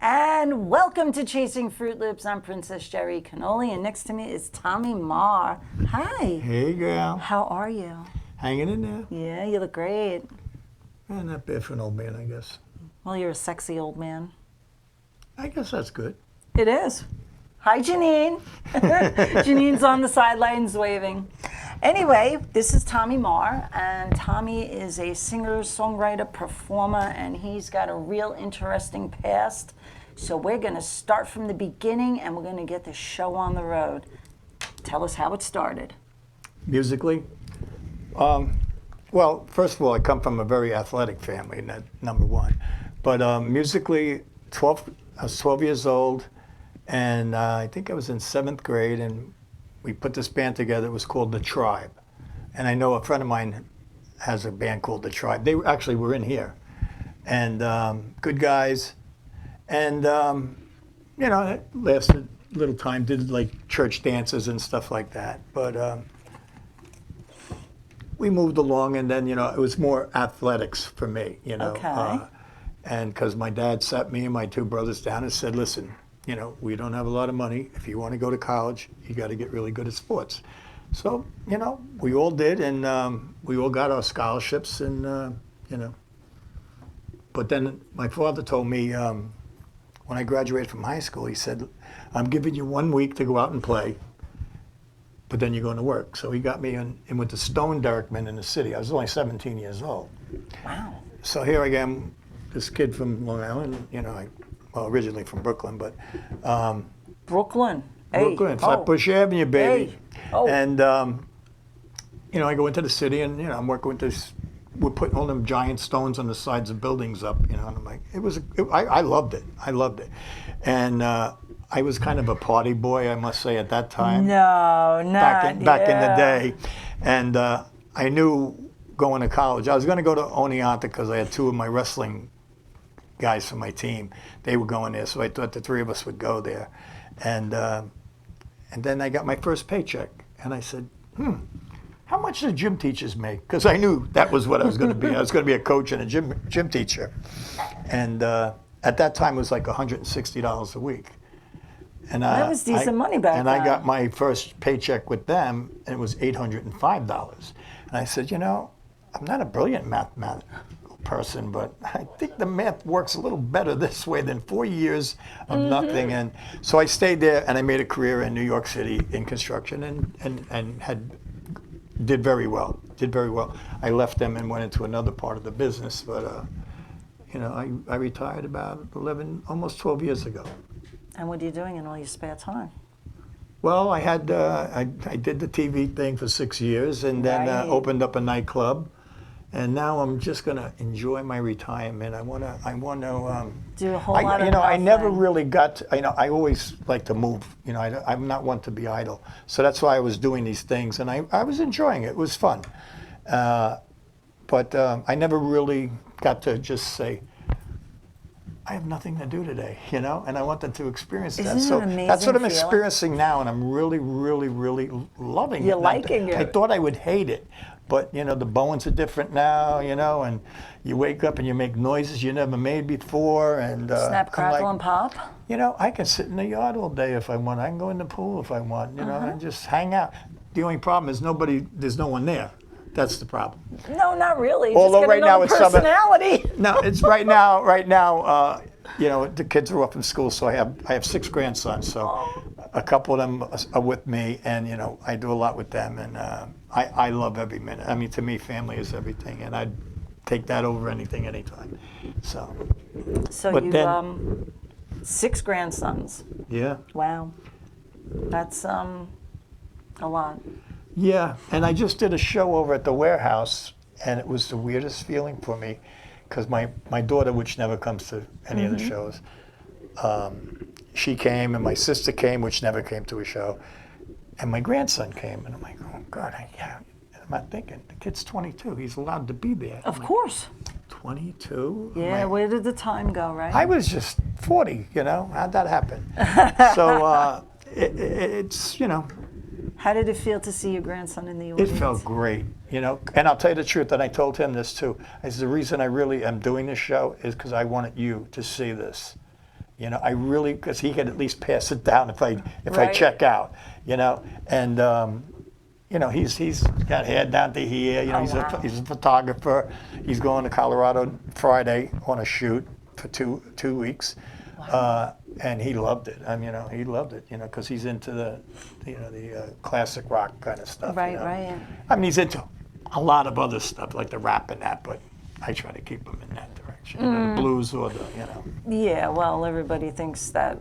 And welcome to Chasing Fruit Loops. I'm Princess Jerry Cannoli, and next to me is Tommy Maher. Hi. Hey, girl. How are you? Hanging in there. Yeah, you look great. Not bad for an old man, I guess. Well, you're a sexy old man. I guess that's good. It is. Hi, Janine. Janine's on the sidelines waving. Anyway, this is Tommy Maher, and Tommy is a singer, songwriter, performer, and he's got a real interesting past. So we're going to start from the beginning, and we're going to get the show on the road. Tell us how it started. Musically? Well, first of all, I come from a very athletic family, and that's number one. But musically, I was 12 years old, and I think I was in 7th grade, and we put this band together. It was called The Tribe. And I know a friend of mine has a band called The Tribe. They actually were in here. And good guys. And, it lasted a little time, did like church dances and stuff like that. But we moved along, and then, it was more athletics for me, Okay. And because my dad sat me and my two brothers down and said, listen, we don't have a lot of money. If you want to go to college, you got to get really good at sports. So, we all did, and we all got our scholarships, and, But then my father told me when I graduated from high school, he said, I'm giving you 1 week to go out and play, but then you're going to work. So he got me in with the Stone Derrickman in the city. I was only 17 years old. Wow. So here I am, this kid from Long Island, originally from Brooklyn, but Brooklyn. Brooklyn, Flatbush Avenue, baby. Hey. Oh. And I go into the city, and I'm working with this. We're putting all them giant stones on the sides of buildings up, and I'm like, I loved it. I loved it, and I was kind of a party boy, I must say, at that time. No, not back in the day, and I knew going to college. I was going to go to Oneonta because I had two of my wrestling guys from my team. They were going there, so I thought the three of us would go there. And then I got my first paycheck, and I said, how much do gym teachers make? Because I knew that was what I was going to be. I was going to be a coach and a gym teacher. And at that time, it was like $160 a week. And that was decent money back then. And I got my first paycheck with them, and it was $805. And I said, I'm not a brilliant mathematical person, but I think the math works a little better this way than 4 years of nothing. And so I stayed there, and I made a career in New York City in construction, and did very well. I left them and went into another part of the business, but I retired about 11, almost 12 years ago. And what are you doing in all your spare time? Well, I had I did the TV thing for 6 years, and then Right. opened up a nightclub. And now I'm just gonna enjoy my retirement. I wanna Do a whole lot of I never nothing. really got to, I always like to move. I'm not one to be idle. So that's why I was doing these things, and I was enjoying it. It was fun. But I never really got to just say, I have nothing to do today, and I wanted to experience that. Isn't it So an that's what I'm amazing feeling? experiencing now, and I'm really, really, really loving it. You're And liking I it. thought I would hate it, but the bones are different now, and you wake up and you make noises you never made before, and Snap, I'm crackle, like, and pop? I can sit in the yard all day if I want. I can go in the pool if I want, and just hang out. The only problem is there's no one there. That's the problem. No, not really. Although Just get right now another it's summer. personality. No, it's right now, the kids are up in school, so I have 6 grandsons, so a couple of them are with me, and I do a lot with them, and I love every minute. I mean, to me, family is everything, and I'd take that over anything, anytime. So but you then- 6 grandsons. yeah, Wow. That's a lot. yeah, and I just did a show over at the warehouse, and it was the weirdest feeling for me, because my daughter, which never comes to any of the shows, she came, and my sister came, which never came to a show, and my grandson came, and I'm like, oh God, I'm not thinking, the kid's 22, he's allowed to be there. Of course. 22? Yeah, where did the time go, right? I was just 40, how'd that happen? So it's, How did it feel to see your grandson in the It audience? felt great, and I'll tell you the truth, and I told him this too. I said, the reason I really am doing this show is because I wanted you to see this. You know, I really, because he could at least pass it down if I Right. check out. You know, and you know, he's got hair down to here. You know, Oh, he's wow. he's a photographer. He's going to Colorado Friday on a shoot for two weeks. And he loved it. I mean, you know, he loved it. You know, because he's into the classic rock kind of stuff. Right, you know? right. I mean, he's into a lot of other stuff like the rap and that, but I try to keep him in that direction. You know, the blues or the, you know. Yeah, well, everybody thinks that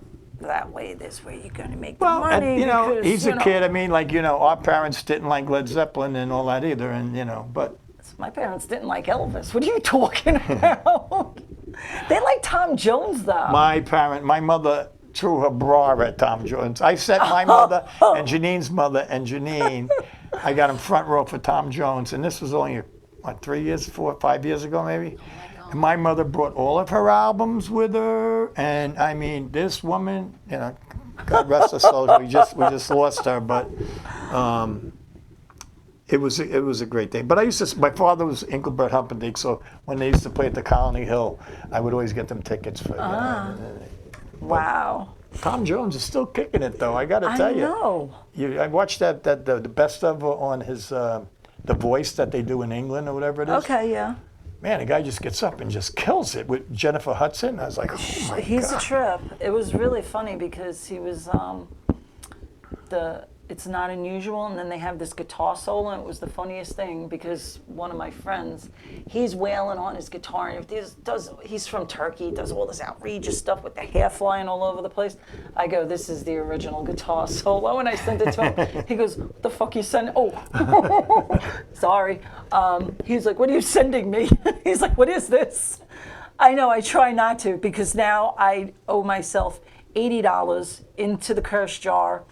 way, this way you're going to make the Well, money. and, you know, because, he's you a know, kid. I mean, like, you know, our parents didn't like Led Zeppelin and all that either, and you know, but My parents didn't like Elvis. What are you talking about? They like Tom Jones, though. my mother threw her bra at Tom Jones. I sent my mother and Janine's mother and Janine. I got them front row for Tom Jones, and this was only what 4 or 5 years ago, maybe. And my mother brought all of her albums with her, and I mean, this woman, you know, God rest her soul. We just lost her, but it was a great day. But I used to. My father was Engelbert Humperdinck, so when they used to play at the Colony Hill, I would always get them tickets for. Wow. Tom Jones is still kicking it, though. I got to tell I know. you. I watched the best of on his The Voice that they do in England or whatever it is. Okay, yeah. Man, the guy just gets up and just kills it with Jennifer Hudson. I was like, oh my He's God. a trip. It was really funny because he was It's Not Unusual, and then they have this guitar solo, and it was the funniest thing because one of my friends, he's wailing on his guitar, and he's from Turkey, does all this outrageous stuff with the hair flying all over the place. I go, this is the original guitar solo, and I sent it to him. He goes, what the fuck you sending? Oh, sorry. He's like, what are you sending me? He's like, what is this? I know, I try not to because now I owe myself $80 into the curse jar.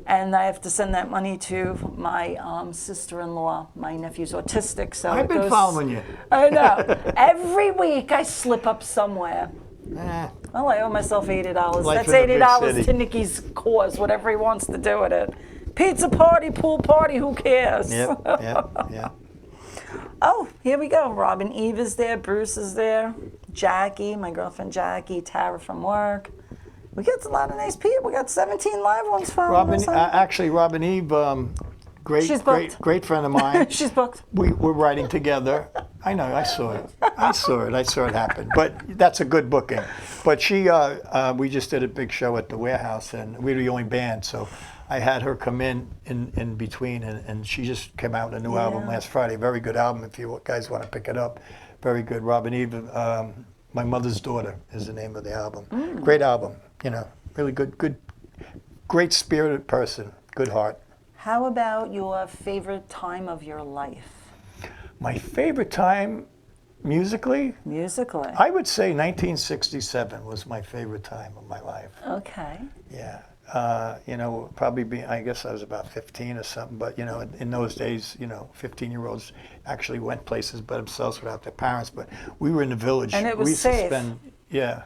And I have to send that money to my sister-in-law. My nephew's autistic, so I've been following you. I know. Every week I slip up somewhere. Eh, Well, I owe myself $80. Life That's in a big $80 city. to Nikki's cause, whatever he wants to do with it. Pizza party, pool party, who cares? yeah. Oh, here we go. Robin Eve is there. Bruce is there. Jackie, my girlfriend Jackie. Tara from work. We got a lot of nice people. We got 17 live ones following us. Actually, Robin Eve, She's booked. great friend of mine. She's booked. We're writing together. I know. I saw it happen. But that's a good booking. But we just did a big show at the Warehouse, and we were the only band, so I had her come in between, and she just came out with a new album last Friday. Very good album. If you guys want to pick it up, very good. Robin Eve, My Mother's Daughter is the name of the album. Great album. You know, really good, great spirited person, good heart. How about your favorite time of your life? My favorite time, musically, Musically. I would say 1967 was my favorite time of my life. Okay. Yeah. You know, I guess I was about 15 or something, but, you know, in those days, you know, 15-year-olds actually went places by themselves without their parents, but we were in the village. And it was we used to safe. Yeah.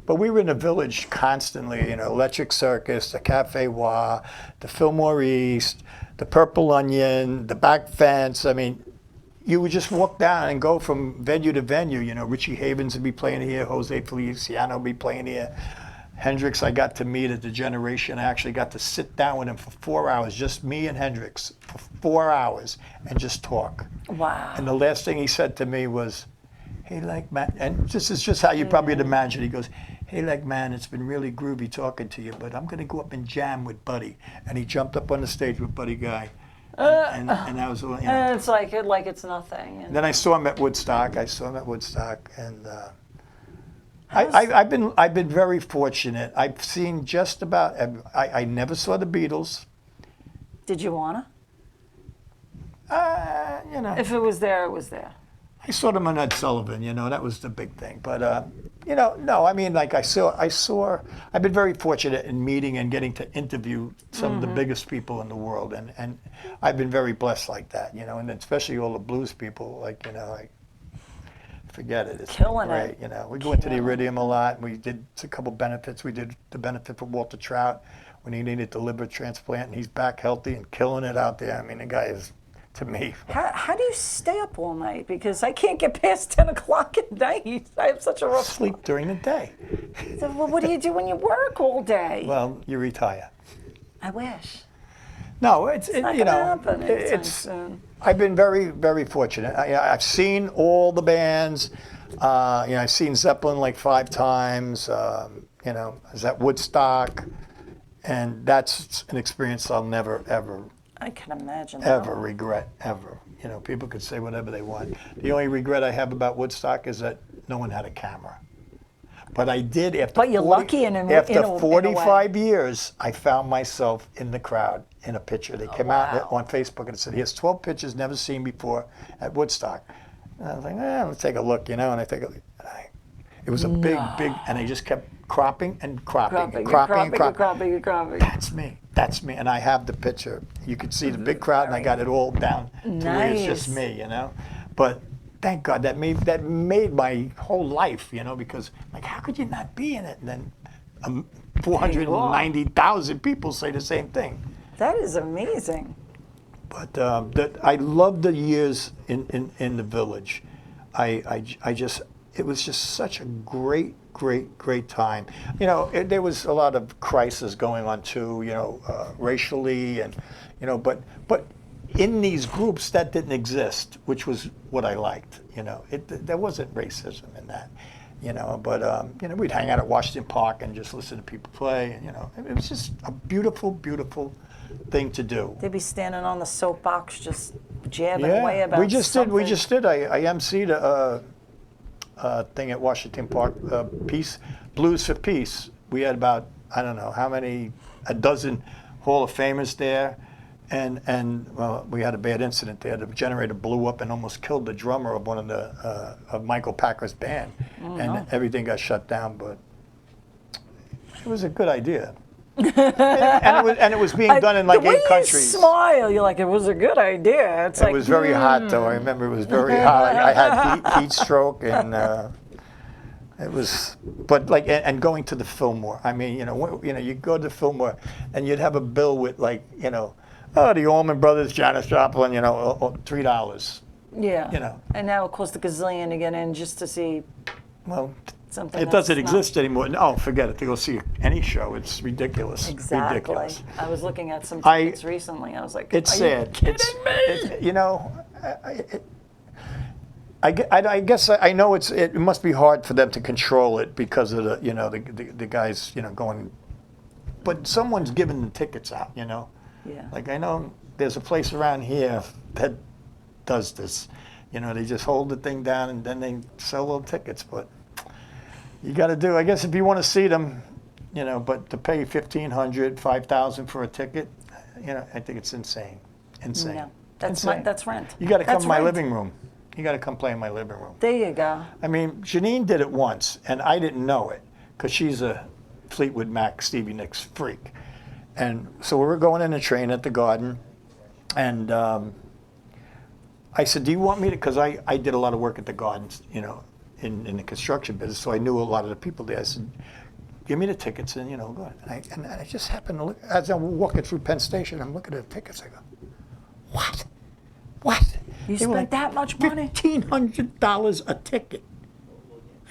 But we were in the village constantly, you know, Electric Circus, the Cafe Wa, the Fillmore East, the Purple Onion, the Back Fence. I mean, you would just walk down and go from venue to venue. You know, Richie Havens would be playing here, Jose Feliciano would be playing here. Hendrix I got to meet at the Generation. I actually got to sit down with him for 4 hours, just me and Hendrix, for 4 hours, and just talk. Wow. And the last thing he said to me was, hey, like, man, and this is just how you probably would imagine. He goes, hey, like, man, it's been really groovy talking to you, but I'm going to go up and jam with Buddy. And he jumped up on the stage with Buddy Guy. And that was, you know. And it's like it's nothing. And Then I saw him at Woodstock. And I've been very fortunate. I've seen just about, I never saw the Beatles. did you wanna? You know. If it was there, it was there. I saw them on Ed Sullivan, you know, that was the big thing. But, you know, no, I mean, like I've been very fortunate in meeting and getting to interview some of the biggest people in the world. And I've been very blessed like that, you know, and especially all the blues people, like, you know, like, forget it. It's Killing great, it. you know. We go into the Iridium a lot. We did a couple benefits. We did the benefit for Walter Trout when he needed the liver transplant, and he's back healthy and killing it out there. I mean, the guy is to me. How do you stay up all night? Because I can't get past 10 o'clock at night. I have such a rough Sleep during the day. So, well, what do you do when you work all day? Well, you retire. I wish. No, Not gonna happen anytime it's. soon. I've been very, very fortunate. I've seen all the bands. I've seen Zeppelin like 5 times. I was at Woodstock, and that's an experience I'll never, ever, I can imagine. ever regret, ever. People could say whatever they want. The only regret I have about Woodstock is that no one had a camera. But I did after. But you're lucky in a after way. 45 years, I found myself in the crowd in a picture. They came out on Facebook and it said, "Here's 12 pictures never seen before at Woodstock." And I was like, let's take a look, and I think it was a big, and they just kept cropping and cropping and cropping. That's me, and I have the picture. You could see the big crowd, and I got it all down to where it's just me, But thank God that made my whole life, because like, how could you not be in it? And then 490,000 people say the same thing. That is amazing. But I love the years in the Village. It was just such a great time. There was a lot of crisis going on too, racially, and but in these groups that didn't exist, which was what I liked. There wasn't racism in that. But we'd hang out at Washington Park and just listen to people play, and it was just a beautiful thing to do. They'd be standing on the soapbox just jabbing away about we just something. did. I emceed a thing at Washington Park, Blues for Peace. We had about, I don't know how many, a dozen Hall of Famers there, and we had a bad incident there. The generator blew up and almost killed the drummer of one of of Michael Packer's band, everything got shut down. But it was a good idea. and it was being done in like 8 countries. You smile. You're like, it was a good idea. It was very hot, though. I remember it was very hot. I had heat stroke, and it was. But like, and going to the Fillmore. I mean, you go to the Fillmore, and you'd have a bill with like, the Allman Brothers, Janis Joplin, $3. Yeah. And now it costs a gazillion to get in just to see. Well. Something it doesn't exist anymore. No, forget it. To go see any show, it's ridiculous. Exactly. Ridiculous. I was looking at some tickets recently. I was like, it's are sad. You kidding me? I guess I know it must be hard for them to control it because of the guys going. But someone's giving the tickets out. Yeah. Like I know there's a place around here that does this. They just hold the thing down and then they sell little tickets, but. You got to do, I guess, if you want to see them, but to pay $1,500, $5,000 for a ticket, I think it's insane. Insane. No, that's rent. You got to come to my living room. You got to come play in my living room. There you go. I mean, Janine did it once, and I didn't know it because she's a Fleetwood Mac, Stevie Nicks freak. And so we were going in a train at the Garden, and I said, "Do you want me to?" Because I did a lot of work at the Gardens, in the construction business, so I knew a lot of the people there. I said, "Give me the tickets," and go ahead. And I just happened to look as I'm walking through Penn Station. I'm looking at the tickets. I go, "What? What? You spent that much money? $1,500 a ticket."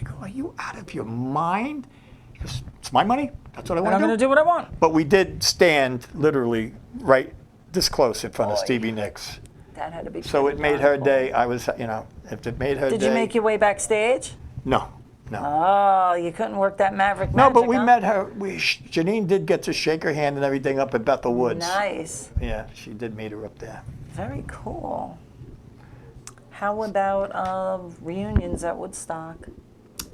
I go, "Are you out of your mind?" He goes, "It's my money. That's what I want to do. I'm going to do what I want." But we did stand literally right this close in front of Stevie Nicks. That had to be. So it made her day. I was, if it made her day. Did you make your way backstage? No. Oh, you couldn't work that Maverick magic, No, but we met her. Janine did get to shake her hand and everything up at Bethel Woods. Nice. Yeah, she did meet her up there. Very cool. How about reunions at Woodstock?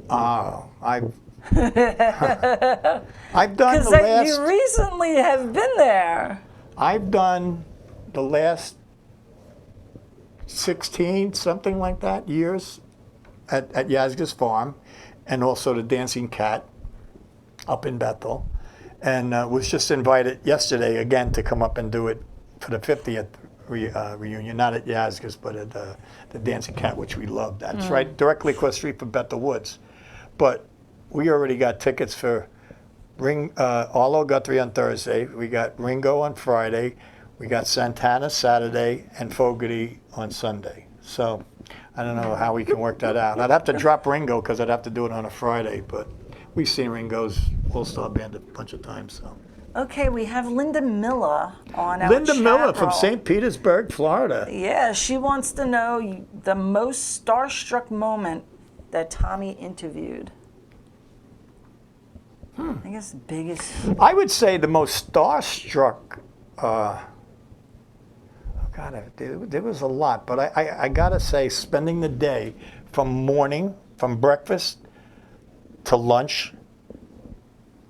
Oh, I've done the last. Because you recently have been there. I've done the last 16, something like that, years at Yazga's farm, and also the Dancing Cat up in Bethel, and was just invited yesterday again to come up and do it for the 50th reunion, not at Yazga's, but at the Dancing Cat, which we love. That's right, directly across the street from Bethel Woods. But we already got tickets for Arlo Guthrie on Thursday. We got Ringo on Friday. We got Santana Saturday and Fogarty on Sunday. So I don't know how we can work that out. I'd have to drop Ringo because I'd have to do it on a Friday, but we've seen Ringo's All-Star Band a bunch of times. So. Okay, we have Linda Miller on our Linda chat Miller from roll. St. Petersburg, Florida. Yeah, she wants to know the most starstruck moment that Tommy interviewed. I guess the biggest. I would say the most starstruck. God, there was a lot, but I gotta say, spending the day from breakfast to lunch,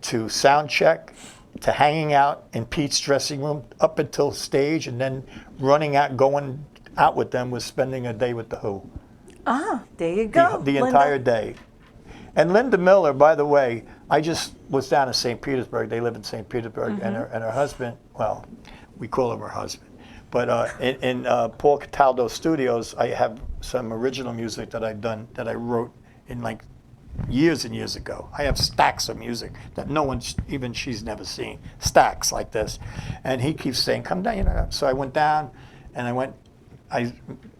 to sound check, to hanging out in Pete's dressing room, up until stage, and then going out with them was spending a day with the Who. Ah, there you go. The Linda. entire day. And Linda Miller, by the way, I just was down in St. Petersburg. They live in St. Petersburg, and her husband, well, we call him her husband. But in Paul Cataldo's studios, I have some original music that I've done, that I wrote in like years and years ago. I have stacks of music that no one, even she's never seen. Stacks like this. And he keeps saying, come down, you know. So I went down, and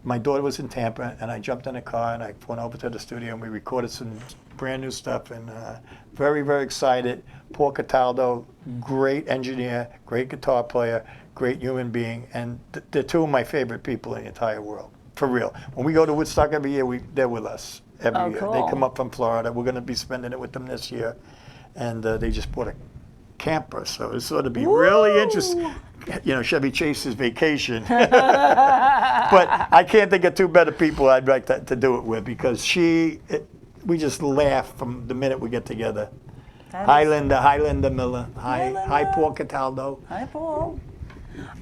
my daughter was in Tampa, and I jumped in a car, and I went over to the studio, and we recorded some brand new stuff, and very, very excited. Paul Cataldo, great engineer, great guitar player, great human being, and they're two of my favorite people in the entire world, for real. When we go to Woodstock every year, they're with us every year. Cool. They come up from Florida. We're going to be spending it with them this year, and they just bought a camper, so it's going to be really interesting. You know, Chevy Chase's vacation. But I can't think of two better people I'd like to do it with, because we just laugh from the minute we get together. Hi, Linda Miller. Hi, Paul Cataldo. Hi, Paul.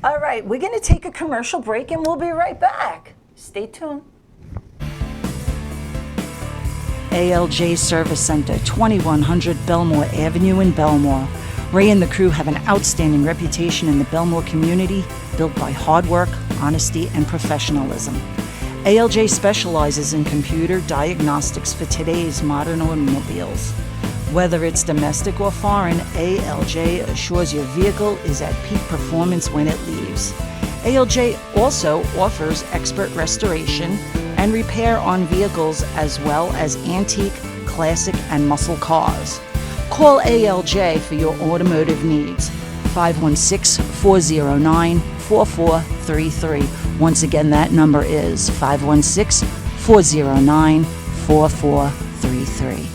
All right, we're going to take a commercial break, and we'll be right back. Stay tuned. ALJ Service Center, 2100 Belmore Avenue in Belmore. Ray and the crew have an outstanding reputation in the Belmore community, built by hard work, honesty, and professionalism. ALJ specializes in computer diagnostics for today's modern automobiles. Whether it's domestic or foreign, ALJ assures your vehicle is at peak performance when it leaves. ALJ also offers expert restoration and repair on vehicles, as well as antique, classic, and muscle cars. Call ALJ for your automotive needs. 516-409-4433. Once again, that number is 516-409-4433.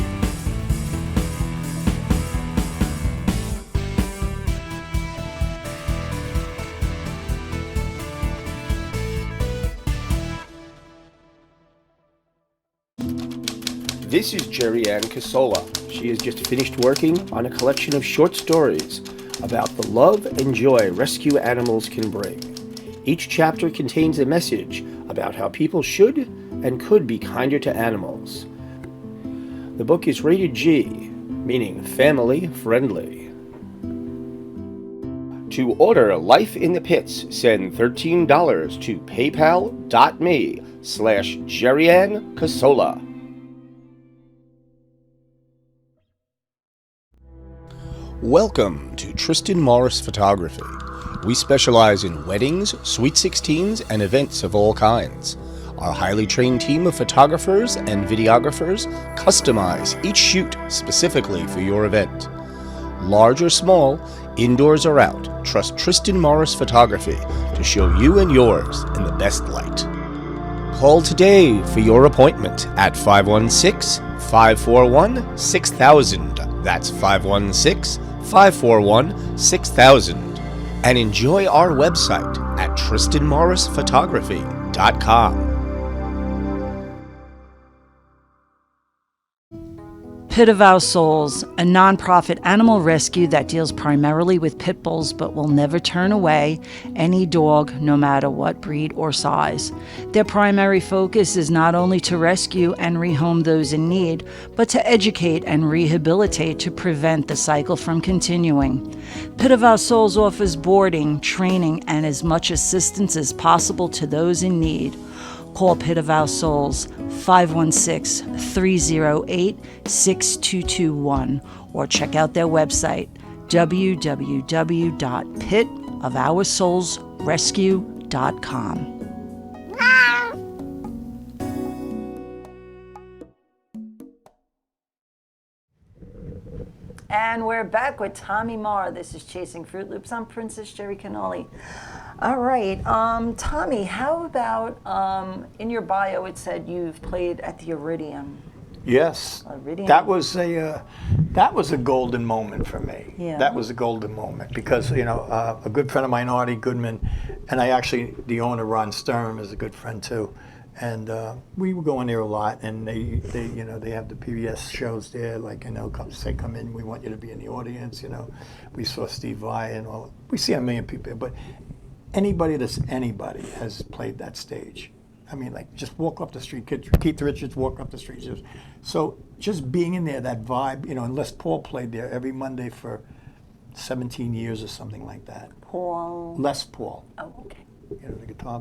This is Jerry Ann Casola. She has just finished working on a collection of short stories about the love and joy rescue animals can bring. Each chapter contains a message about how people should and could be kinder to animals. The book is rated G, meaning family friendly. To order Life in the Pits, send $13 to paypal.me/JerryAnn Casola. Welcome to Tristan Morris Photography. We specialize in weddings, sweet 16s, and events of all kinds. Our highly trained team of photographers and videographers customize each shoot specifically for your event. Large or small, indoors or out, trust Tristan Morris Photography to show you and yours in the best light. Call today for your appointment at 516-541-6000. That's 516-541-6000. And enjoy our website at tristanmorrisphotography.com. Pit of Our Souls, a nonprofit animal rescue that deals primarily with pit bulls but will never turn away any dog, no matter what breed or size. Their primary focus is not only to rescue and rehome those in need, but to educate and rehabilitate to prevent the cycle from continuing. Pit of Our Souls offers boarding, training, and as much assistance as possible to those in need. Call Pit of Our Souls 516-308-6221 or check out their website www.pitofoursouls.org. rescue.com. And we're back with Tommy Maher. This is Chasing Fruit Loops. I'm Princess Jerry Cannoli. All right, Tommy, how about in your bio it said you've played at the Iridium? Yes, Iridium. that was a golden moment for me. Yeah. That was a golden moment because a good friend of mine, Artie Goodman, and the owner Ron Sturm is a good friend too, and we were going there a lot. And they have the PBS shows there, like come in, we want you to be in the audience. We saw Steve Vai and all. We see a million people, but anybody has played that stage. I mean, like, just walk up the street. Keith Richards walk up the street. So just being in there, that vibe, and Les Paul played there every Monday for 17 years or something like that. Paul. Les Paul. Oh, okay. The guitar.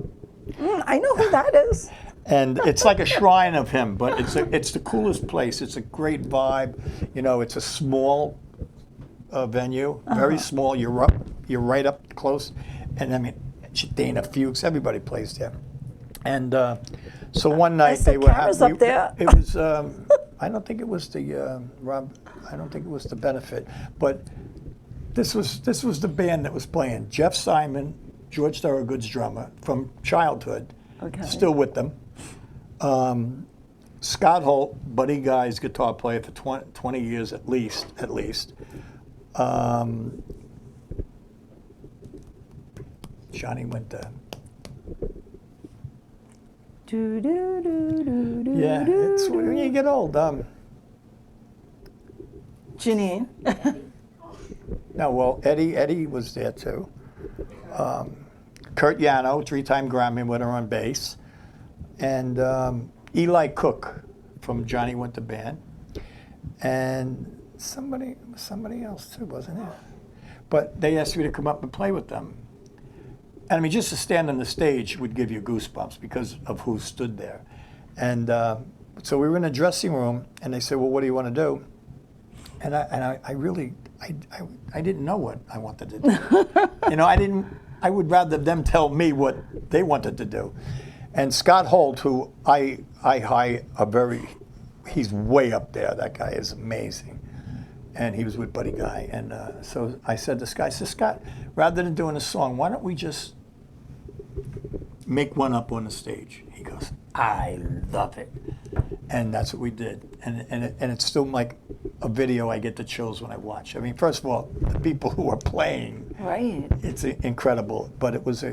I know who that is. And it's like a shrine of him, but it's the coolest place. It's a great vibe. It's a small venue, very small. You're right up close. And I mean, Dana Fuchs, everybody plays there. And so one night they were up there. It was I don't think it was the Rob. I don't think it was the benefit, but this was the band that was playing. Jeff Simon, George Thorogood's drummer from childhood, still with them. Scott Holt, Buddy Guy's guitar player for 20 years at least. Johnny Winter. Yeah, it's when you get old. Janine. No, well, Eddie was there too. Kurt Yano, 3-time Grammy winner on bass, and Eli Cook from Johnny Winter Band, and somebody else too, wasn't it? But they asked me to come up and play with them. And I mean, just to stand on the stage would give you goosebumps because of who stood there. And so we were in a dressing room, and they said, "Well, what do you want to do?" And I really didn't know what I wanted to do. I would rather them tell me what they wanted to do. And Scott Holt, who he's way up there. That guy is amazing. And he was with Buddy Guy. And so I said to Scott, rather than doing a song, why don't we just make one up on the stage? He goes, I love it. And that's what we did. And it's still like a video I get the chills when I watch. I mean, first of all, the people who are playing, right? It's incredible. But it was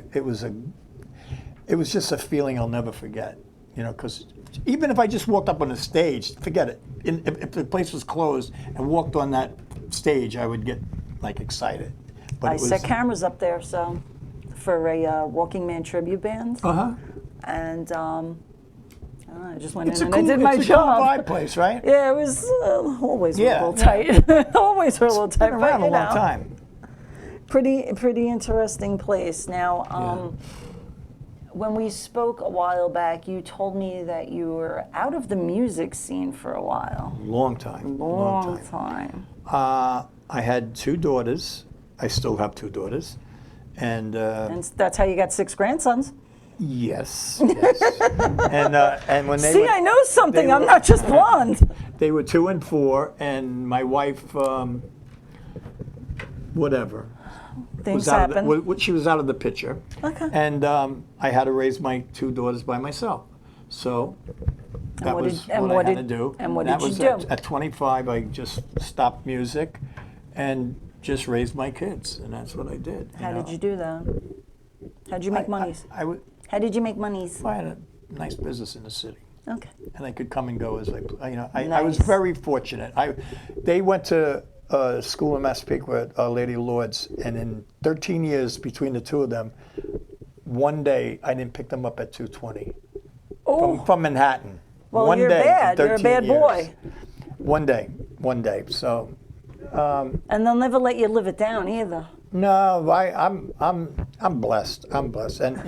just a feeling I'll never forget. Because even if I just walked up on the stage, forget it. If the place was closed and walked on that stage, I would get like excited. But I set cameras up there, so for a Walking Man tribute band. And I just went in and I did my job. It's a cool vibe place, right? Yeah, it was always a little tight. Always a little tight. Been around a long time. Pretty interesting place. Now, when we spoke a while back, you told me that you were out of the music scene for a while. Long time. I had 2 daughters. I still have 2 daughters. And that's how you got 6 grandsons. Yes. And when they I know something. I'm not just blonde. They were 2 and 4, and my wife, whatever. Things happen. She was out of the picture. Okay. And I had to raise my 2 daughters by myself. So that was what I had to do. And what did you do? At 25, I just stopped music and just raised my kids, and that's what I did. How did you do that? How did you make monies? How did you make monies? I had a nice business in the city. Okay. And I could come and go as I was very fortunate. They went to school in Massapequa, Our Lady of Lourdes, and in 13 years between the 2 of them, one day I didn't pick them up at 2:20 from Manhattan. Well, one you're day, bad. You're a bad boy. One day. So. And they'll never let you live it down either. No, I'm blessed. And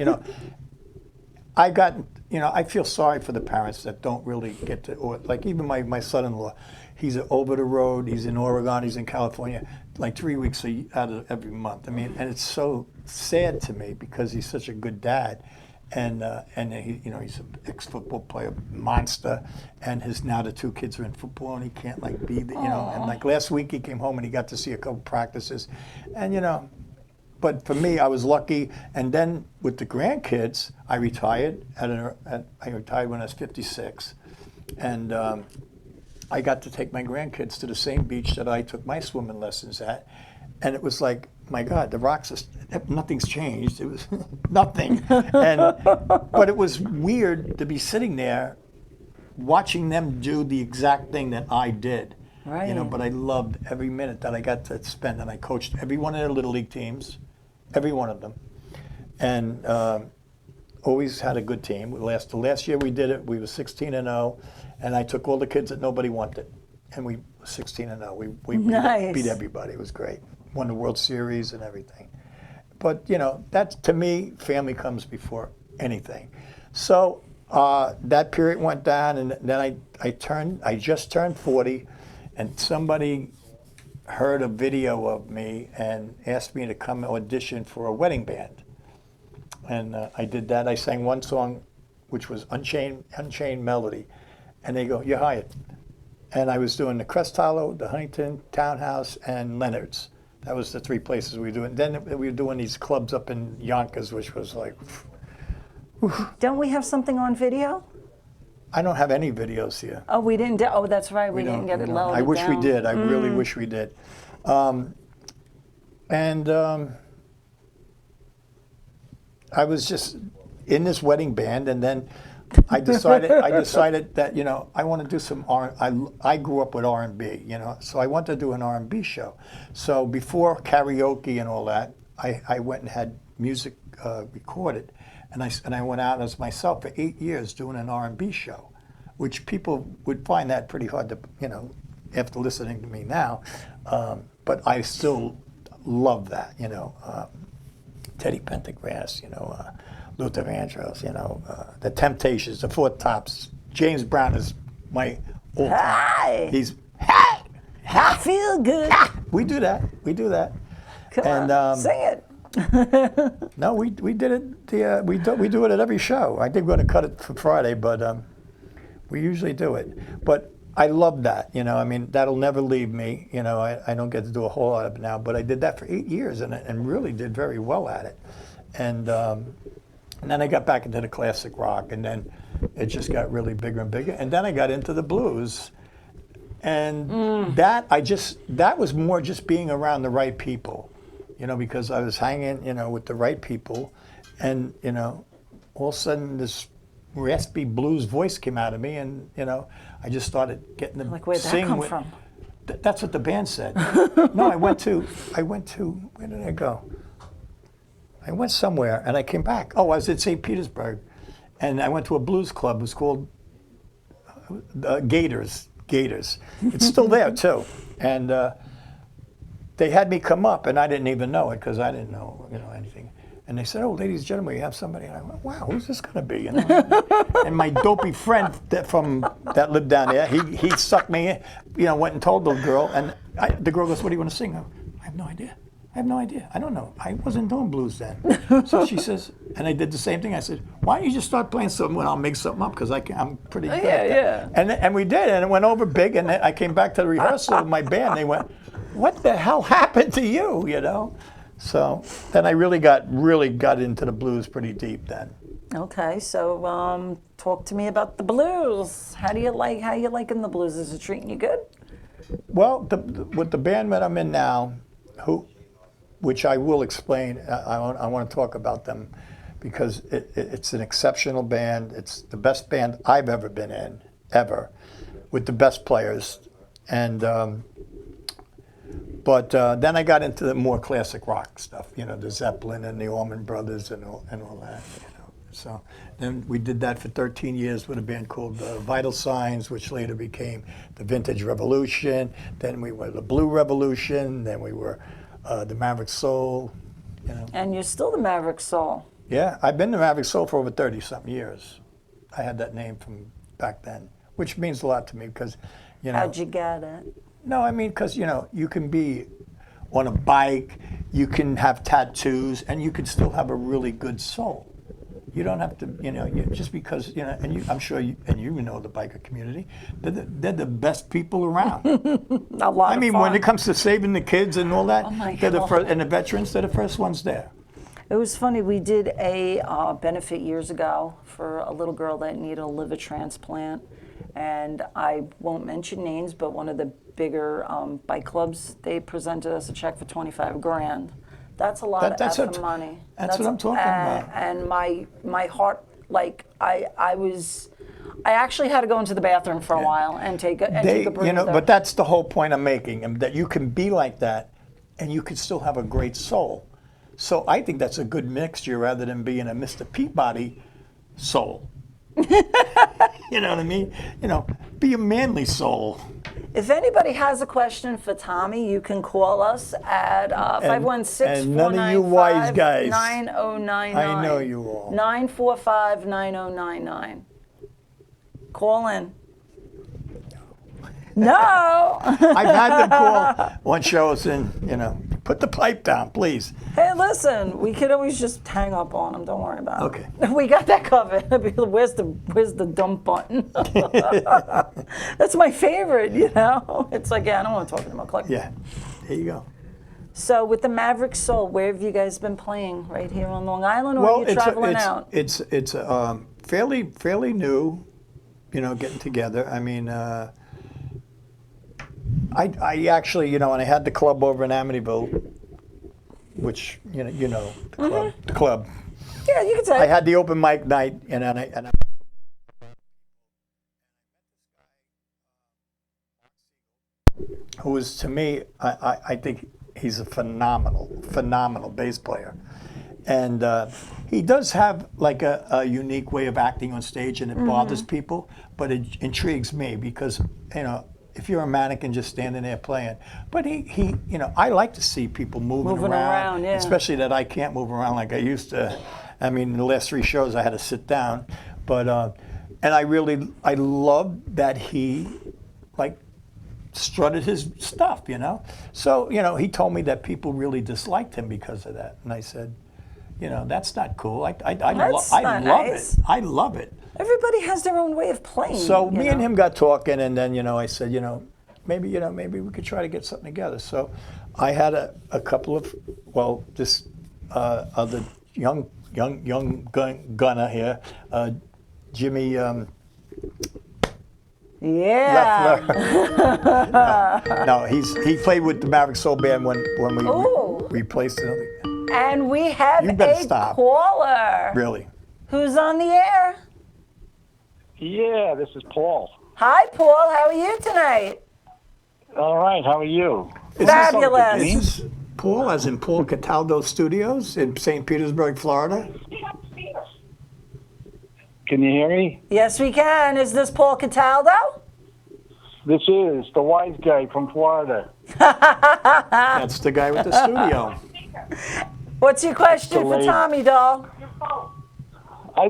I feel sorry for the parents that don't really get to, or like even my son-in-law, He's over the road. He's in Oregon. He's in California, like 3 weeks out of every month. I mean, and it's so sad to me because he's such a good dad, and he, you know, he's an ex-football player, monster, and now the 2 kids are in football, and he can't like be the, you know. And like last week, he came home and he got to see a couple practices, and you know. But for me, I was lucky. And then with the grandkids, I retired. I retired when I was 56. And I got to take my grandkids to the same beach that I took my swimming lessons at. And it was like, my God, the rocks, nothing's changed. It was nothing. But it was weird to be sitting there watching them do the exact thing that I did. Right. You know, but I loved every minute that I got to spend. And I coached every one of their Little League teams. Every one of them, and always had a good team. The last year we did it, we were 16-0, and I took all the kids that nobody wanted, and we were 16-0. We Nice. beat everybody. It was great. Won the World Series and everything. But you know, that's, to me, family comes before anything. So that period went down, and then I just turned 40, and somebody heard a video of me and asked me to come audition for a wedding band. And I did that. I sang one song, which was Unchained Melody. And they go, "You're hired." And I was doing the Crest Hollow, the Huntington Townhouse, and Leonard's. That was the 3 places we were doing. Then we were doing these clubs up in Yonkers, which was like, Don't we have something on video? I don't have any videos here. Oh, we didn't. Oh, that's right. We didn't get it loaded. I wish we down. did. I really wish we did. I was just in this wedding band, and then I decided that, you know, I want to do some I grew up with R&B, you know, so I wanted to do an R&B show. So before karaoke and all that, I went and had music recorded. And I went out as myself for 8 years doing an R&B show, which people would find that pretty hard to, you know, after listening to me now. But I still love that, you know. Teddy Pendergrass, you know, Luther Vandross, you know, the Temptations, the Four Tops. James Brown is my all-time. Hi. He's, I feel good. we do that. Come on, sing it. No, we did it. We do it at every show. I think we're going to cut it for Friday, but we usually do it. But I love that. You know, I mean, that'll never leave me. You know, I don't get to do a whole lot of it now, but I did that for 8 years and really did very well at it. And then I got back into the classic rock, and then it just got really bigger and bigger. And then I got into the blues, and that was more just being around the right people. You know, because I was hanging, you know, with the right people, and, you know, all of a sudden this raspy blues voice came out of me, and, you know, I just started getting to Like, where'd that sing. come from? That's what the band said. No, I went to, where did I go? I went somewhere, and I came back. Oh, I was at St. Petersburg, and I went to a blues club. It was called Gators. It's still there, too. And they had me come up, and I didn't even know it because I didn't know, you know, anything. And they said, "Oh, ladies and gentlemen, you have somebody." And I went, "Wow, who's this going to be?" You know. And my dopey friend that lived down there, he sucked me in, you know, went and told the girl, and the girl goes, "What do you want to sing?" I have no idea. I don't know. I wasn't doing blues then. So she says, and I did the same thing. I said, "Why don't you just start playing something and I'll make something up because I'm pretty good at that." And we did, and it went over big. And then I came back to the rehearsal with my band. They went, "What the hell happened to you?" You know. So then I really got into the blues pretty deep then. Okay, so talk to me about the blues. How you liking the blues? Is it treating you good? Well, with the band that I'm in now, which I will explain, I want to talk about them because it's an exceptional band. It's the best band I've ever been in, ever, with the best players. And but then I got into the more classic rock stuff, you know, the Zeppelin and the Allman Brothers and all that, you know. So then we did that for 13 years with a band called Vital Signs, which later became the Vintage Revolution. Then we were the Blue Revolution. Then we were the Maverick Soul, you know. And you're still the Maverick Soul. Yeah, I've been the Maverick Soul for over 30-something years. I had that name from back then, which means a lot to me because You know? How'd you get it? No, I mean, because, you can be on a bike, you can have tattoos, and you can still have a really good soul. You don't have to, just because, and I'm sure and you know the biker community, they're the best people around. A lot I mean, of fun. when it comes to saving the kids and all that, Oh my they're the God. first, and the veterans, they're the first ones there. It was funny. We did a benefit years ago for a little girl that needed a liver transplant, and I won't mention names, but one of the bigger bike clubs, they presented us a check for 25 grand. That's a lot That's of what- money. that's what I'm talking about. And my heart, like I actually had to go into the bathroom for a while and take a breather. But that's the whole point I'm making, and that you can be like that, and you can still have a great soul. So I think that's a good mixture rather than being a Mr. Peabody soul. You know what I mean? Be a manly soul. If anybody has a question for Tommy, you can call us at 516 and none of you wise guys. 9099. I know you all. 945-9099. Call in. No. I've had them call on shows and, put the pipe down, please. Hey, listen, we could always just hang up on them. Don't worry about it. Okay. We got that covered. Where's the dump button? That's my favorite, It's like, I don't want to talk anymore. Click. Yeah, there you go. So with the Maverick Soul, where have you guys been playing? Right here on Long Island, or are you traveling out? It's fairly new, getting together. I mean, I actually, and I had the club over in Amityville, which the club. Yeah, you can say. I had the open mic night, and I who is, to me, I think he's a phenomenal bass player. And he does have like a unique way of acting on stage, and it bothers people, but it intrigues me because, if you're a mannequin just standing there playing. But he I like to see people moving around, yeah. especially that I can't move around like I used to. I mean, the last 3 shows I had to sit down. But, and I love that he, like, strutted his stuff, So, he told me that people really disliked him because of that. And I said, that's not cool. I love nice. it. I love it. Everybody has their own way of playing. So me and him got talking, and then, I said, maybe we could try to get something together. So I had a couple of, this other young gunner here, Jimmy Yeah. Leffler. No, he played with the Maverick Soul Band when we replaced another. And we have You better a stop. caller. Really? Who's on the air? Yeah, this is Paul. Hi, Paul. How are you tonight? All right, how are you? Fabulous. Is this Paul, as in Paul Cataldo Studios in St. Petersburg, Florida? Can you hear me? Yes, we can. Is this Paul Cataldo? This is the wise guy from Florida. That's the guy with the studio. What's your question for Delayed. Tommy, doll? I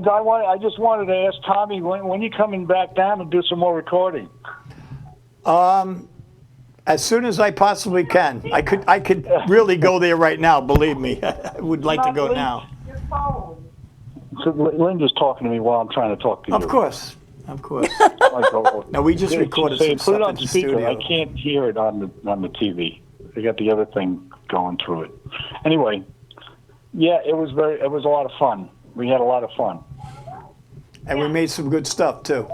just wanted to ask Tommy, when you coming back down and do some more recording? As soon as I possibly can. I could really go there right now, believe me. I would like to go now. So Linda's talking to me while I'm trying to talk to you. Of course. No, we just recorded Say, some put it stuff on in the speaker. studio. I can't hear it on the TV. They got the other thing going through it. Anyway, yeah, it was a lot of fun. We had a lot of fun. And we made some good stuff, too.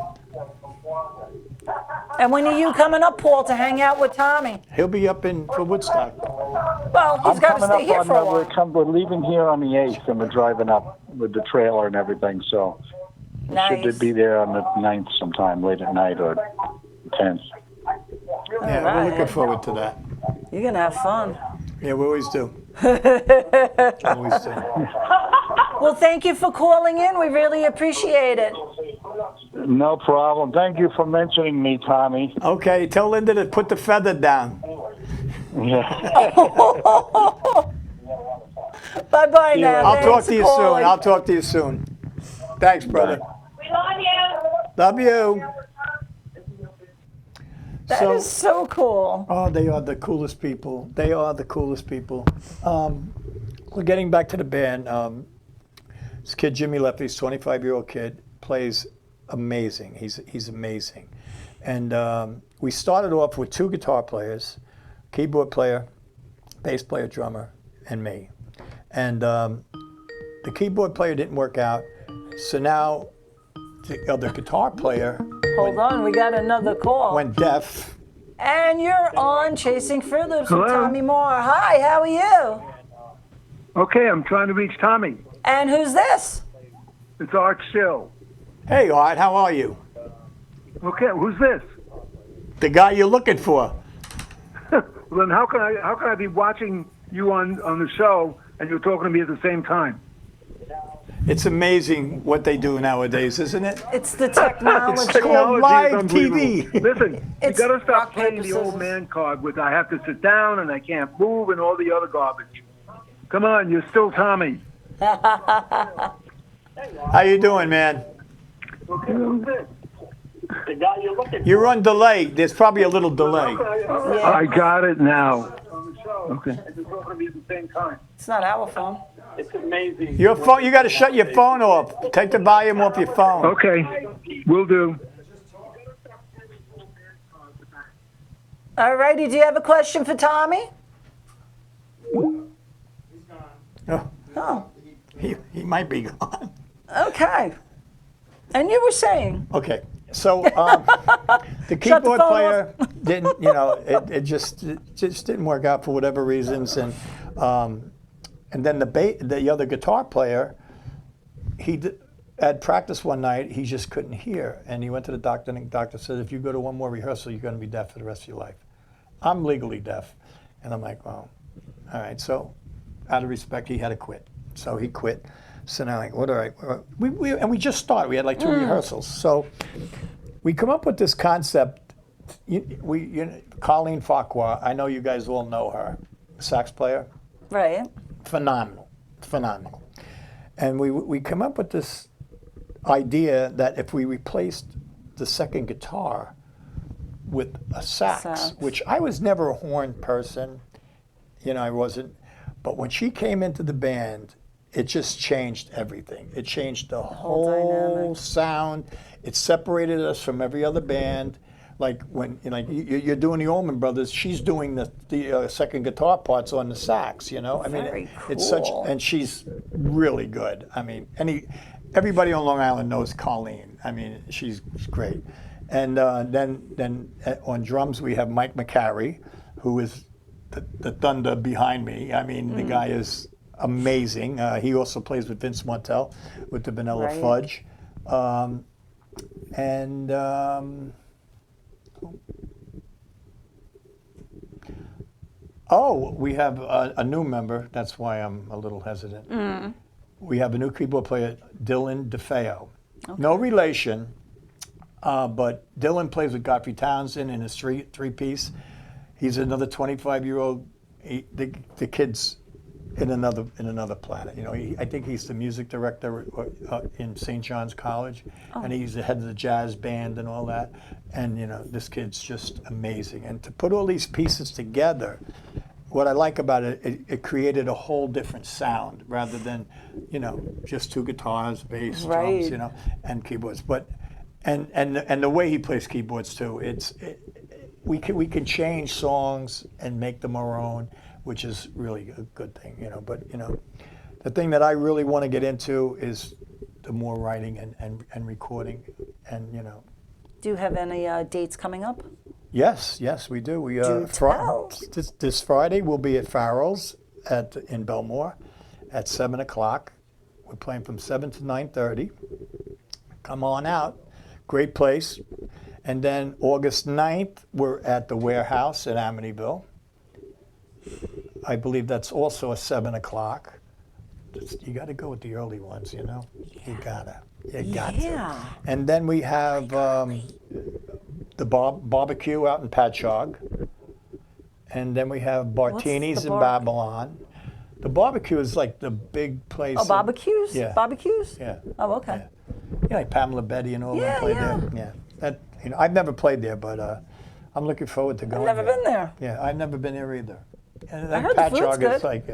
And when are you coming up, Paul, to hang out with Tommy? He'll be up for Woodstock. Well, he's I'm got to coming stay here up for a on while. we're leaving here on the 8th, and we're driving up with the trailer and everything, so Nice. should be there on the 9th sometime, late at night or 10th. Yeah, Right. we're looking forward to that. You're going to have fun. Yeah, we always do. Always do. Well, thank you for calling in. We really appreciate it. No problem. Thank you for mentioning me, Tommy. Okay, tell Linda to put the feather down. Yeah. Bye-bye now. I'll talk Thanks to you for soon. calling. I'll talk to you soon. Thanks, brother. We love you. Love you. That is so cool. Oh, they are the coolest people. They are the coolest people. We're getting back to the band. This kid, Jimmy Leffy, 25-year-old kid, plays amazing. He's amazing. And we started off with 2 guitar players, keyboard player, bass player, drummer, and me. And the keyboard player didn't work out, so now the other guitar player Hold on, we got another call. went deaf. And you're on Chasing Furthers with Hello? Tommy Maher. Hi, how are you? Okay, I'm trying to reach Tommy. And who's this? It's Art Still. Hey, Art, how are you? Okay, who's this? The guy you're looking for. Well, then how can I be watching you on the show and you're talking to me at the same time? It's amazing what they do nowadays, isn't it? It's the technology. It's called live is unbelievable. TV. Listen, It's you got to stop rock, playing paper, the old scissors. man card with I have to sit down and I can't move and all the other garbage. Come on, you're still Tommy. How you doing, man? Okay, who's this? The guy you're looking You're on delay. There's probably a little delay. I got it now. Okay. and you're talking to me at the same time. It's not our phone. It's amazing. Your phone. You got to shut your phone off. Take the volume off your phone. Okay, will do. All righty, do you have a question for Tommy? Oh, Oh, he might be gone. okay. And you were saying? Okay. So the Shut the keyboard phone player didn't. It just didn't work out for whatever reasons, and then the other guitar player, at practice one night, he just couldn't hear, and he went to the doctor, and the doctor said, if you go to one more rehearsal, you're going to be deaf for the rest of your life. I'm legally deaf, and I'm like, well, all right. So, out of respect, he had to quit. So he quit. So now, like, what? All right. We just started. We had like 2 rehearsals. So we come up with this concept. Colleen Farquhar. I know you guys all know her, sax player. Right. Phenomenal. And we come up with this idea that if we replaced the second guitar with a sax, which I was never a horn person, I wasn't, but when she came into the band, it just changed everything. It changed the whole dynamic. sound. It separated us from every other band. Like when you're doing the Allman Brothers, she's doing the second guitar parts on the sax. Very it's such, cool. and she's really good. I mean, everybody on Long Island knows Colleen. I mean, she's great. And then on drums we have Mike McCary, who is the thunder behind me. I mean, the guy is amazing. He also plays with Vince Martell with the Vanilla Right. Fudge, we have a new member. That's why I'm a little hesitant. We have a new keyboard player, Dylan DeFeo. No relation, but Dylan plays with Godfrey Townsend in his three-piece. He's another 25-year-old. The kid's in another planet. I think he's the music director in St. John's College, and he's the head of the jazz band and all that. And this kid's just amazing. And to put all these pieces together, what I like about it, it created a whole different sound rather than just 2 guitars, bass, Right. drums, and keyboards. But and the way he plays keyboards too, we can change songs and make them our own, which is really a good thing, But the thing that I really want to get into is the more writing and recording, and Do you have any dates coming up? Yes, we do. We Do tell. this Friday we'll be at Farrell's in Belmore at 7:00. We're playing from 7 to 9:30. Come on out, great place. And then August 9th we're at the Warehouse at Amityville. I believe that's also a 7:00. You got to go with the early ones, You got to. Yeah. And then we have the barbecue out in Patchogue. And then we have Bartini's in Babylon. The barbecue is like the big place. Oh, barbecues? Yeah. Barbecues? Yeah. Oh, okay. Like Pamela Betty and all Yeah, them play yeah. there. Yeah. I've never played there, but I'm looking forward to going. I've never there. been there. Yeah, I've never been there either. And that heard the food's Patchogue is good. like,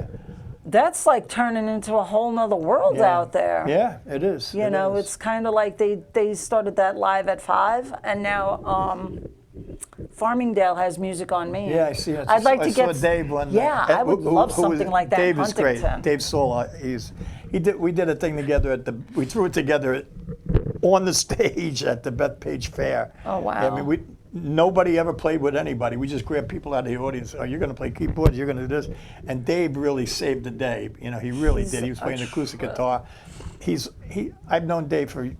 That's like turning into a whole nother world yeah. out there. Yeah, it is. You know, it's kind of like they started that live at 5, and now Farmingdale has music on me. Yeah, I see. I'd like to I saw get. Dave one. Yeah, I would love something like that. Dave in is great. Huntington. Dave Soul. We did a thing together we threw it together on the stage at the Bethpage Fair. Oh, wow. I mean, nobody ever played with anybody. We just grabbed people out of the audience. Oh, you're going to play keyboards. You're going to do this. And Dave really saved the day. You know, he really did. He was playing acoustic guitar. I've known Dave for,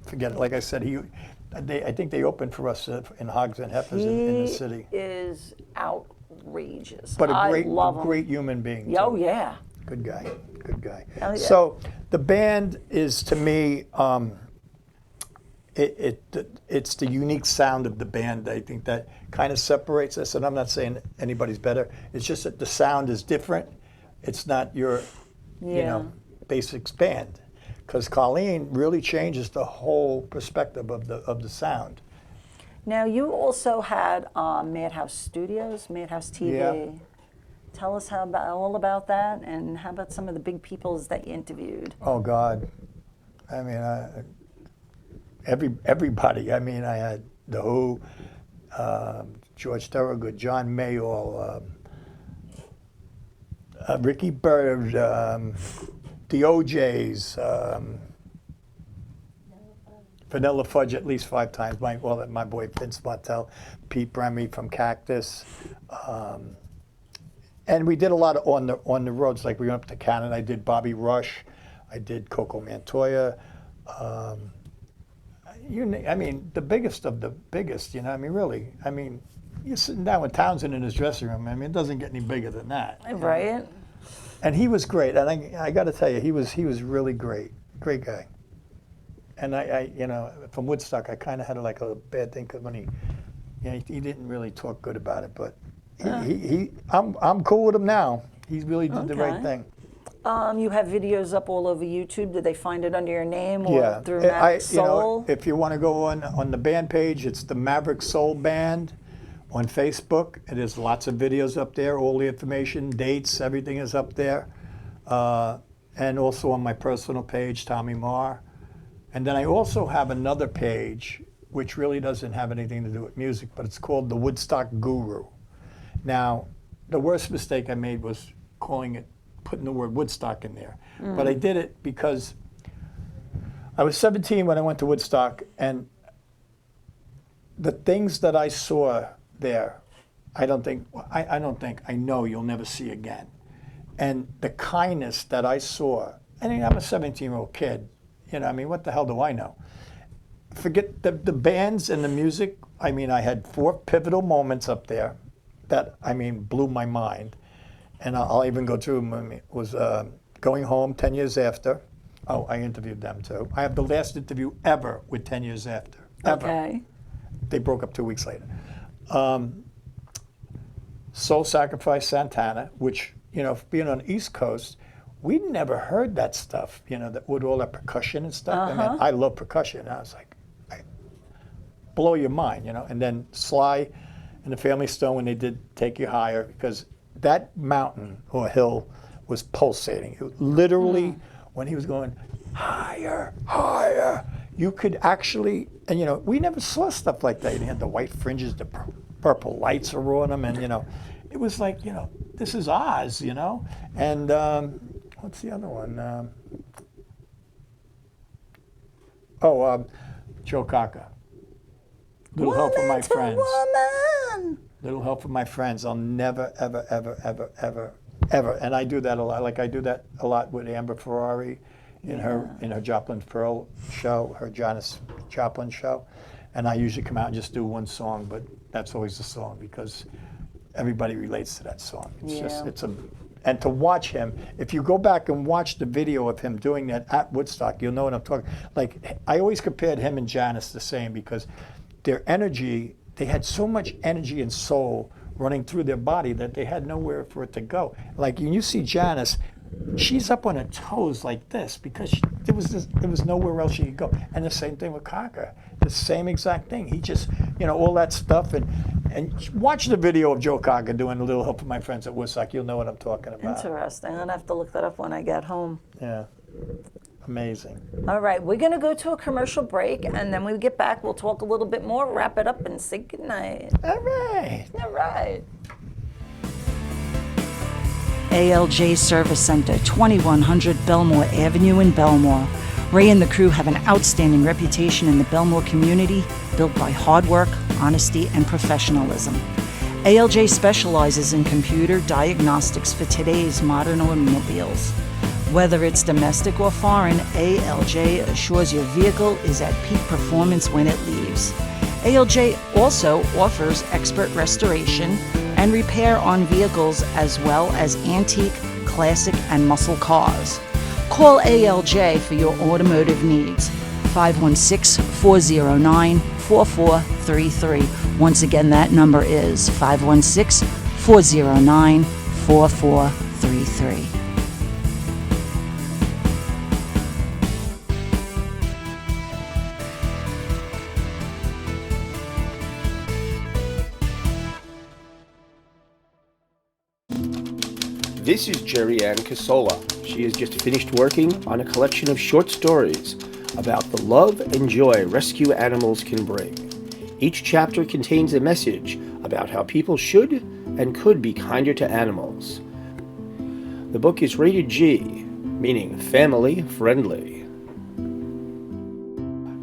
forget it. Like I said, I think they opened for us in Hogs and Heifers in the city. He is outrageous. But I love him. great human being. Oh, too. yeah. Good guy. Good guy. Hell yeah. So the band is, to me, it's the unique sound of the band. I think that kind of separates us. And I'm not saying anybody's better. It's just that the sound is different. It's not your, basics band. Because Colleen really changes the whole perspective of the sound. Now, you also had Madhouse Studios, Madhouse TV. Yeah. Tell us all about that, and how about some of the big peoples that you interviewed? Oh God, I mean, everybody. I mean, I had The Who, George Thorogood, John Mayall, Ricky Byrd, the OJs, Vanilla Fudge at least 5 times. My boy Vince Martell, Pete Bremy from Cactus. And we did a lot on the roads, like we went up to Canada. I did Bobby Rush, I did Coco Montoya. I mean, the biggest of the biggest. I mean, really. I mean, you're sitting down with Townsend in his dressing room. I mean, it doesn't get any bigger than that. Right. And he was great. And I got to tell you, he was really great great guy. And I from Woodstock, I kind of had like a bad thing because when he didn't really talk good about it, but. I'm cool with him now. He really did the right thing. You have videos up all over YouTube. Did they find it under your name or through Maverick Soul? If you want to go on the band page, it's the Maverick Soul Band on Facebook. There's lots of videos up there. All the information, dates, everything is up there. And also on my personal page, Tommy Maher. And then I also have another page, which really doesn't have anything to do with music, but it's called the Woodstock Guru. Now, the worst mistake I made was putting the word Woodstock in there. But I did it because I was 17 when I went to Woodstock, and the things that I saw there, I know you'll never see again. And the kindness that I saw, I mean, I'm a 17-year-old kid, I mean, what the hell do I know? Forget the bands and the music. I mean, I had 4 pivotal moments up there that, I mean, blew my mind. And I'll even go through them. It was Going Home 10 years after. Oh, I interviewed them too. I have the last interview ever with 10 years after. Ever. Okay. They broke up 2 weeks later. Soul Sacrifice Santana, which, being on the East Coast, we'd never heard that stuff, that with all that percussion and stuff. I mean, I love percussion. I was like, blow your mind, And then Sly and the Family Stone, when they did Take You Higher, because that mountain or hill was pulsating. It literally, when he was going higher, higher, you could actually, and we never saw stuff like that. He had the white fringes, the purple lights are on them, and it was like, this is Oz, And what's the other one? Joe Cocker. Little Help from My Friends. Little Help from My Friends. I'll never, ever, ever, ever, ever, ever. And I do that a lot. Like I do that a lot with Amber Ferrari in her Joplin Pearl show, her Janis Joplin show. And I usually come out and just do one song, but that's always the song because everybody relates to that song. And to watch him, if you go back and watch the video of him doing that at Woodstock, you'll know what I'm talking. Like, I always compared him and Janis the same because their energy, they had so much energy and soul running through their body that they had nowhere for it to go. Like, when you see Janis, she's up on her toes like this because there was nowhere else she could go. And the same thing with Cocker, the same exact thing. He just, all that stuff. And And watch the video of Joe Cocker doing A Little Help for My Friends at Woodstock. You'll know what I'm talking about. Interesting. I'm going to have to look that up when I get home. Yeah. Amazing. All right, we're going to go to a commercial break, and then when we get back, we'll talk a little bit more, wrap it up, and say goodnight. All right. All right. ALJ Service Center, 2100 Belmore Avenue in Belmore. Ray and the crew have an outstanding reputation in the Belmore community, built by hard work, honesty, and professionalism. ALJ specializes in computer diagnostics for today's modern automobiles. Whether it's domestic or foreign, ALJ assures your vehicle is at peak performance when it leaves. ALJ also offers expert restoration and repair on vehicles as well as antique, classic, and muscle cars. Call ALJ for your automotive needs. 516-409-4433. Once again, that number is 516-409-4433. This is Jerry Ann Casola. She has just finished working on a collection of short stories about the love and joy rescue animals can bring. Each chapter contains a message about how people should and could be kinder to animals. The book is rated G, meaning family friendly.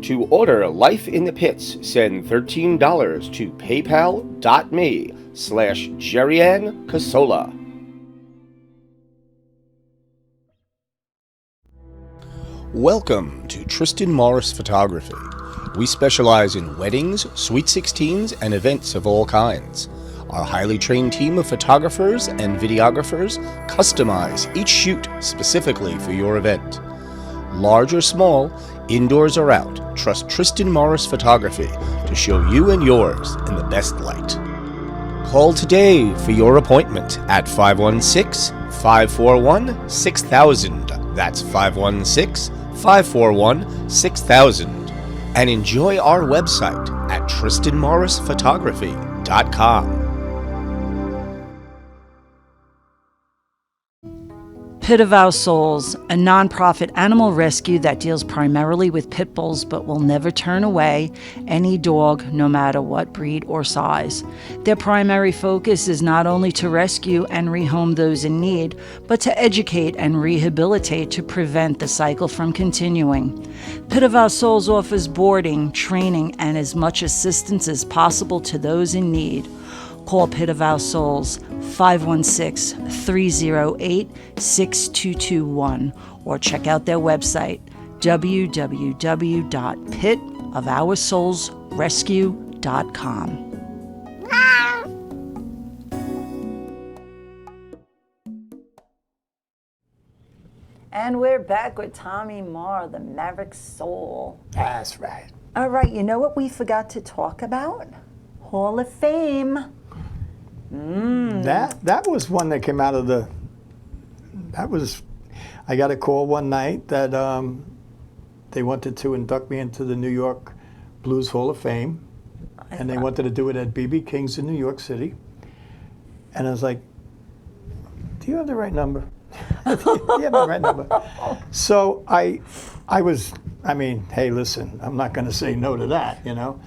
To order Life in the Pits, send $13 to paypal.me/Jerry-Ann Casola. Welcome to Tristan Morris Photography. We specialize in weddings, sweet 16s, and events of all kinds. Our highly trained team of photographers and videographers customize each shoot specifically for your event. Large or small, indoors or out, trust Tristan Morris Photography to show you and yours in the best light. Call today for your appointment at 516-541-6000. That's 516-541-6000. And enjoy our website at tristanmorrisphotography.com. Pit of Our Souls, a nonprofit animal rescue that deals primarily with pit bulls but will never turn away any dog, no matter what breed or size. Their primary focus is not only to rescue and rehome those in need, but to educate and rehabilitate to prevent the cycle from continuing. Pit of Our Souls offers boarding, training, and as much assistance as possible to those in need. Call Pit of Our Souls 516-308-6221 or check out their website www.pitofoursoulsrescue.com. And we're back with Tommy Maher, the Maverick Soul. That's right. All right, you know what we forgot to talk about? Hall of Fame. That was one that came out of the. I got a call one night that they wanted to induct me into the New York Blues Hall of Fame, and they wanted to do it at B.B. King's in New York City. And I was like, "Do you have the right number? Do you have the right number?" So I mean, hey, listen, I'm not going to say no to that, you know.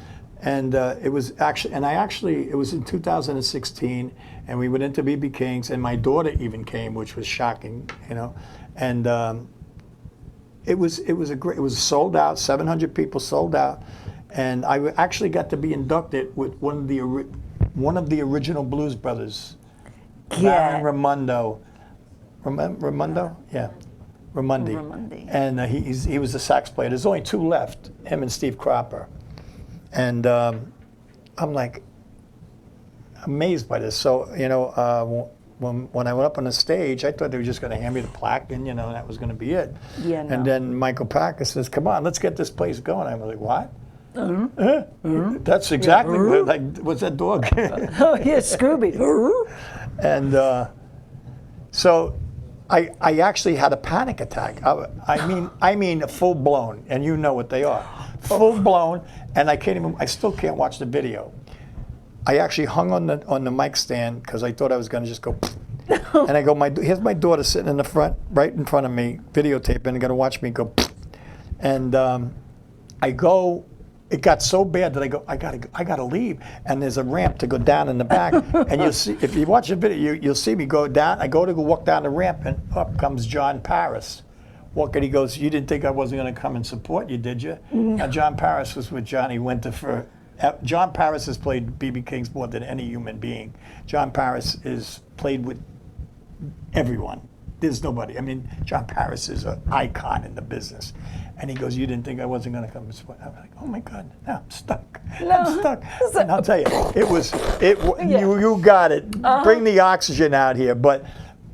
And it was it was in 2016, and we went into B.B. King's, and my daughter even came, which was shocking, you know. And it was sold out, 700 people sold out, and I actually got to be inducted with one of the original Blues Brothers, Baron Raimondo. Raimondo, yeah, Raimondi. And he was the sax player. There's only two left, him and Steve Cropper. And I'm like amazed by this. So, you know, when I went up on the stage, I thought they were just going to hand me the plaque and, you know, that was going to be it. Yeah, no. And then Michael Packer says, "Come on, let's get this place going." I was like, "What?" That's exactly like, what's that dog? Oh, yeah, Scooby. And so I actually had a panic attack. I mean full blown, and you know what they are. Full blown, and I still can't watch the video. I actually hung on the mic stand because I thought I was going to just go. And I go, here's my daughter sitting in the front, right in front of me, videotaping, and going to watch me go. And I go. It got so bad that I go, I gotta leave. And there's a ramp to go down in the back. And you'll see, if you watch the video, you'll see me go down. I go to walk down the ramp, and up comes John Paris. Walking, he goes, you didn't think I wasn't going to come and support you, did you? Now, John Paris was with Johnny Winter for. John Paris has played B.B. King's more than any human being. John Paris is played with everyone. There's nobody. I mean, John Paris is an icon in the business. And he goes, you didn't think I wasn't going to come and support? I'm like, oh my God, now I'm stuck. I'm stuck. And I'll tell you, you got it. Bring the oxygen out here. But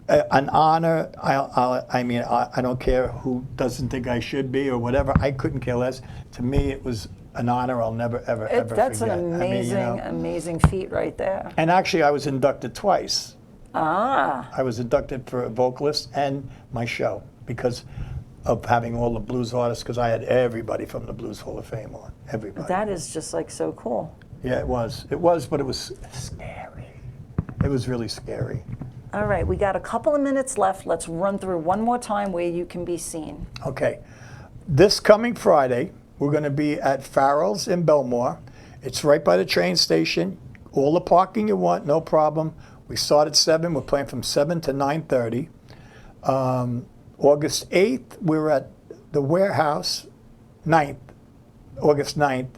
an honor, I mean, I don't care who doesn't think I should be or whatever. I couldn't care less. To me, it was an honor I'll never, ever forget. That's an amazing, amazing feat right there. And actually, I was inducted twice. Ah. I was inducted for a vocalist and my show because of having all the blues artists, because I had everybody from the Blues Hall of Fame on, everybody. That is just like so cool. Yeah, it was, but it was scary. It was really scary. All right, we got a couple of minutes left. Let's run through one more time where you can be seen. Okay. This coming Friday, we're going to be at Farrell's in Belmore. It's right by the train station. All the parking you want, no problem. We start at 7. We're playing from 7 to 9:30. August 8th, we're at the Warehouse, August 9th,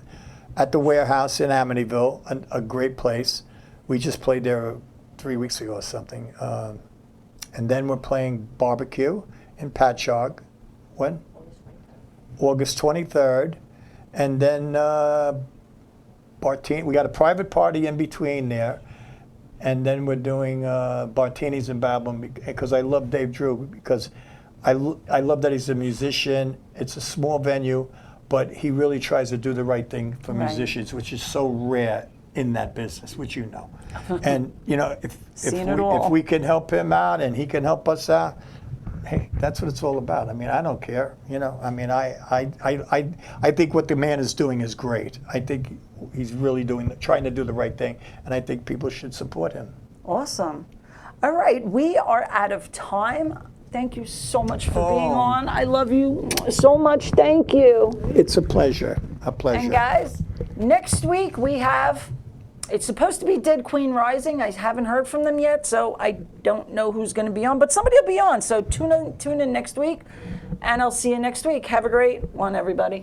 at the Warehouse in Amityville, a great place. We just played there 3 weeks ago or something. And then we're playing Barbecue in Patchogue. When? August 23rd. And then Bartini, we got a private party in between there. And then we're doing Bartini's in Babylon, because I love Dave Drew, because I love that he's a musician. It's a small venue, but he really tries to do the right thing for musicians, which is so rare in that business, which you know. And you know, if we can help him out and he can help us out, hey, that's what it's all about. I mean, I don't care. You know, I mean, I think what the man is doing is great. I think he's really trying to do the right thing, and I think people should support him. Awesome. All right, we are out of time. Thank you so much for being on. I love you so much. Thank you. It's a pleasure. A pleasure. And guys, next week we have, it's supposed to be Dead Queen Rising. I haven't heard from them yet, so I don't know who's going to be on, but somebody will be on. So tune in next week, and I'll see you next week. Have a great one, everybody.